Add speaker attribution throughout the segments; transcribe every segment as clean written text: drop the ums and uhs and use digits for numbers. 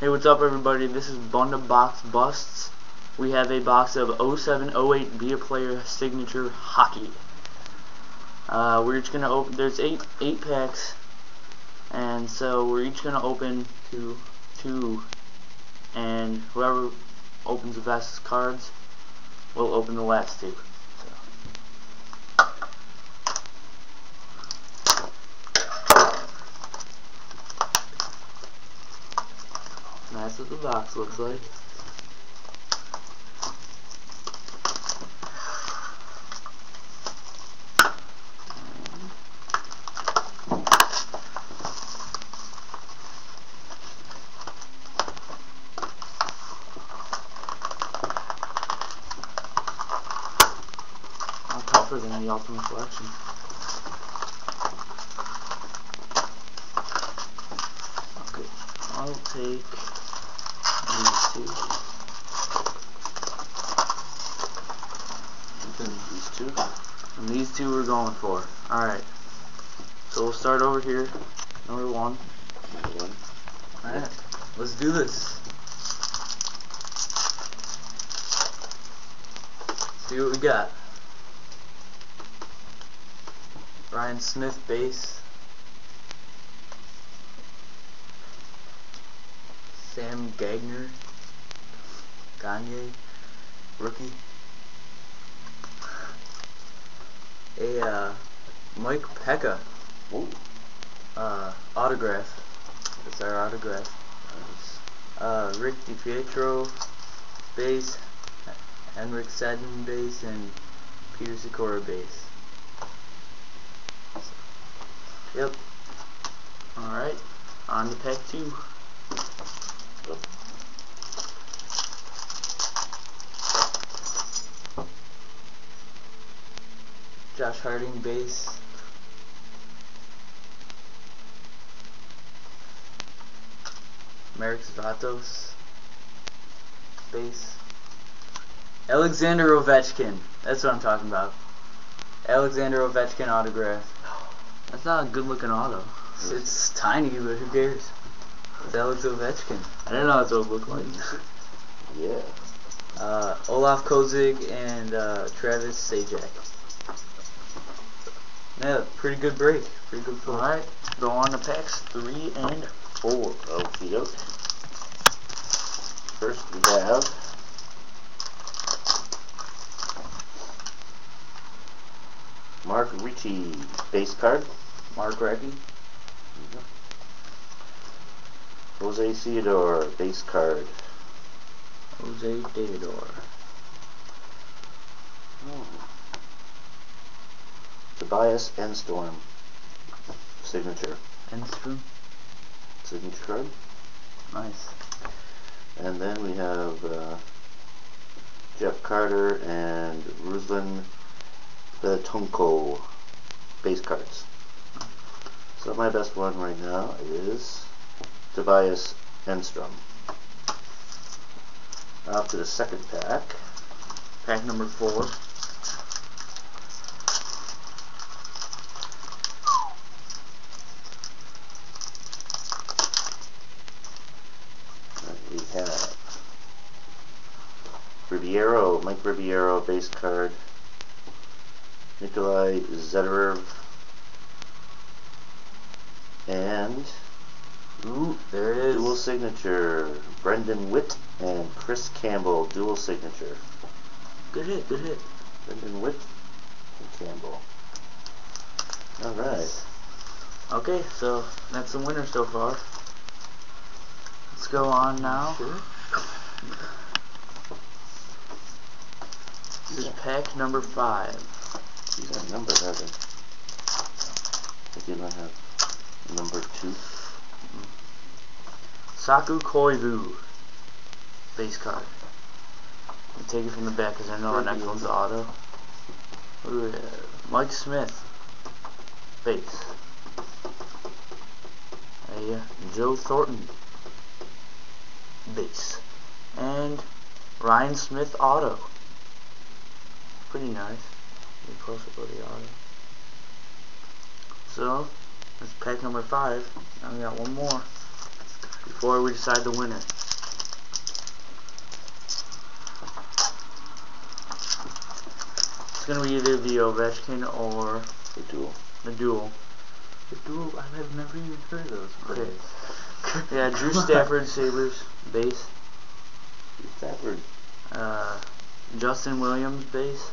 Speaker 1: Hey, what's up everybody? This is bundaboxbusts. We have a box of 07-08 Be a Player Signature Hockey. We're each gonna open. There's eight packs, and so we're each gonna open two, and whoever opens the fastest cards will open the last two. That's what the box looks like. Tougher than the Ultimate Collection. Okay, I'll take these two.
Speaker 2: These two.
Speaker 1: And these two we're going for. Alright. So we'll start over here. Number one. Alright. Let's do this. See what we got. Ryan Smith base. Sam Gagner. Gagne. Rookie. A Mike Pekka.
Speaker 2: Ooh.
Speaker 1: Autograph. That's our autograph.
Speaker 2: Nice.
Speaker 1: Rick DiPietro base. Henrik Sedin base and Peter Sikora base. Yep. Alright. On to pack 2. Josh Harding base. Marek Zvatos base. Alexander Ovechkin. That's what I'm talking about. Alexander Ovechkin autograph. That's not a good looking auto. It's tiny, but who cares? It's Alex Ovechkin. I didn't know that's what it looked like.
Speaker 2: Yeah.
Speaker 1: Olaf Kozig and Travis Sajak. Yeah, pretty good break. Pretty good pull. Alright, go on to packs 3 and 4.
Speaker 2: Okie doke. First we have Mark Ricci base card.
Speaker 1: Mark Recchi.
Speaker 2: Jose Theodore base card.
Speaker 1: Jose Theodore.
Speaker 2: Tobias Endstorm signature.
Speaker 1: Enstrom.
Speaker 2: Signature card.
Speaker 1: Nice.
Speaker 2: And then we have Jeff Carter and Ruslan Betonko base cards. So my best one right now is Tobias Enstrom. Off to the second pack.
Speaker 1: Pack number 4.
Speaker 2: We have Mike Riviero base card. Nikolai Zederev and
Speaker 1: Ooh, there it is.
Speaker 2: dual signature, Brendan Witt and Chris Campbell dual signature.
Speaker 1: Good hit, good hit.
Speaker 2: Brendan Witt and Campbell. Alright.
Speaker 1: Okay, so that's the winner so far. Let's go on now.
Speaker 2: Sure.
Speaker 1: This is pack number 5.
Speaker 2: He's got a number, hasn't he? I think he might have number 2.
Speaker 1: Saku Koivu base card. I'll take it from the back because I know our next one's auto. Ooh, yeah. Mike Smith base. Joe Thornton base. And Ryan Smith auto. Pretty nice. Get close up with the auto. So, that's pack number 5. Now we got one more. before we decide the winner. It's gonna be either the Ovechkin or
Speaker 2: The duel.
Speaker 1: the duel.
Speaker 3: The duel, I've never even heard of those.
Speaker 1: Okay. Yeah, Drew Stafford, Sabres, base.
Speaker 2: Drew Stafford.
Speaker 1: Justin Williams, base.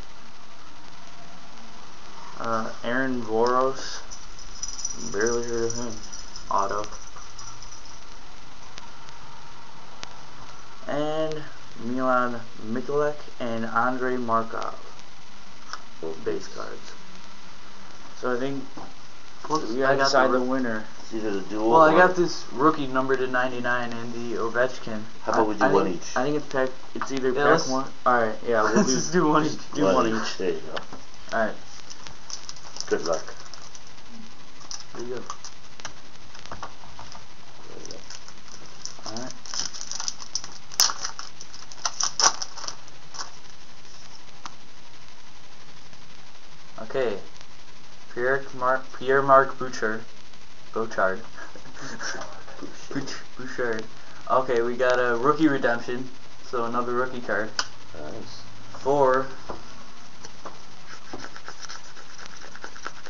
Speaker 1: Aaron Voros, barely heard of him, auto. And Milan Mikulek and Andrei Markov, base cards. So I think we gotta decide the winner.
Speaker 2: It's either the duel
Speaker 1: Well,
Speaker 2: or...
Speaker 1: I got this rookie number to 99 and the Ovechkin.
Speaker 2: How about we do one each?
Speaker 1: I think it's pack. It's either
Speaker 3: Yeah,
Speaker 1: pack
Speaker 3: let's-
Speaker 1: one. All right, yeah, we'll
Speaker 3: Let's just do one each.
Speaker 1: Do one each.
Speaker 2: There you go.
Speaker 1: All right,
Speaker 2: Good luck.
Speaker 1: there you go.
Speaker 2: There you go.
Speaker 1: All right. Okay. Pierre-Marc Bouchard. Bouchard. Okay, we got a rookie redemption, so another rookie card.
Speaker 2: Nice.
Speaker 1: For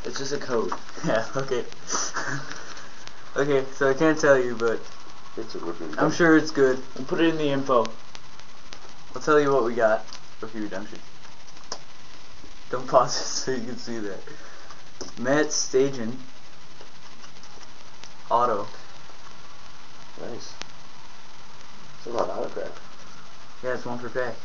Speaker 1: it's just a code. Yeah. Okay. Okay, so I can't tell you, but
Speaker 2: It's a rookie.
Speaker 1: I'm sure it's good. We'll put it in the info. I'll tell you what we got. Rookie redemption. Don't pause it so you can see that. Matt Stajan. Auto.
Speaker 2: Nice. It's a lot of autograph.
Speaker 1: Yeah, it's one per pack.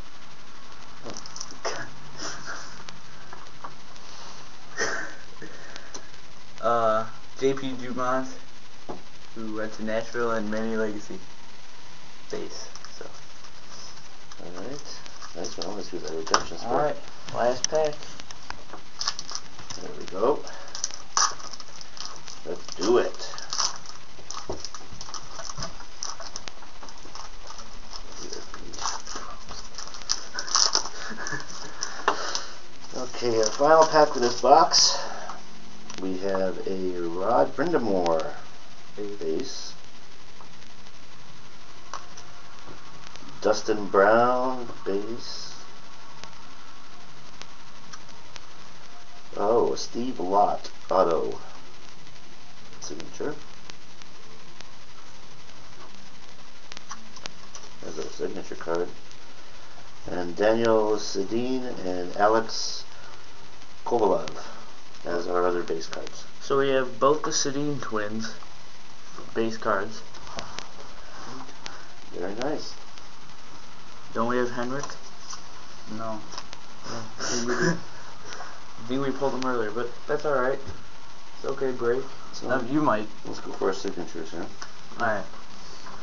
Speaker 1: JP Dumont, who went to Nashville, and Manny Legacy. Base. So.
Speaker 2: Alright. Nice one. Let's do that redemption spot.
Speaker 1: Alright, last pack.
Speaker 2: There we go. Let's do it. Okay, our final pack for this box. We have a Rod Brindamore base. Dustin Brown base. Oh, a Steve Lott auto signature. There's our signature card. And Daniel Sedin and Alex Kovalev as our other base cards.
Speaker 1: So we have both the Sedin twins base cards.
Speaker 2: Very nice.
Speaker 1: Don't we have Henrik? No. I think we pulled him earlier, but that's alright. It's okay, break.
Speaker 2: So
Speaker 1: You might.
Speaker 2: let's go for our signatures here.
Speaker 1: Alright.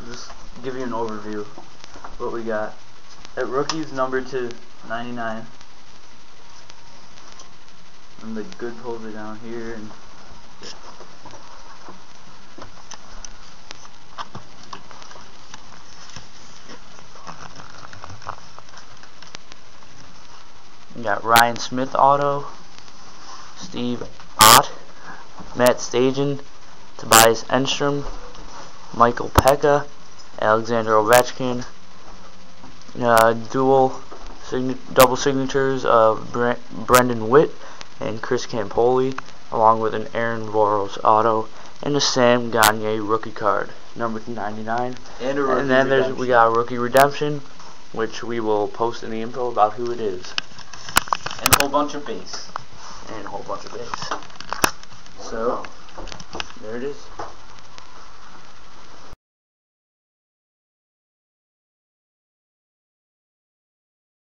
Speaker 1: Just give you an overview of what we got. At rookies numbered to 99. And the good pulls are down here, and you got Ryan Smith auto, Steve Ott, Matt Stajan, Tobias Enstrom, Michael Pekka, Alexander Ovechkin, double signatures of Brendan Witt and Chris Campoli, along with an Aaron Voros auto and a Sam Gagner rookie card, numbered to 99.
Speaker 3: And
Speaker 1: then we got a rookie redemption, which we will post in the info about who it is.
Speaker 3: And a whole bunch of base.
Speaker 1: And a whole bunch of base. So, there it is.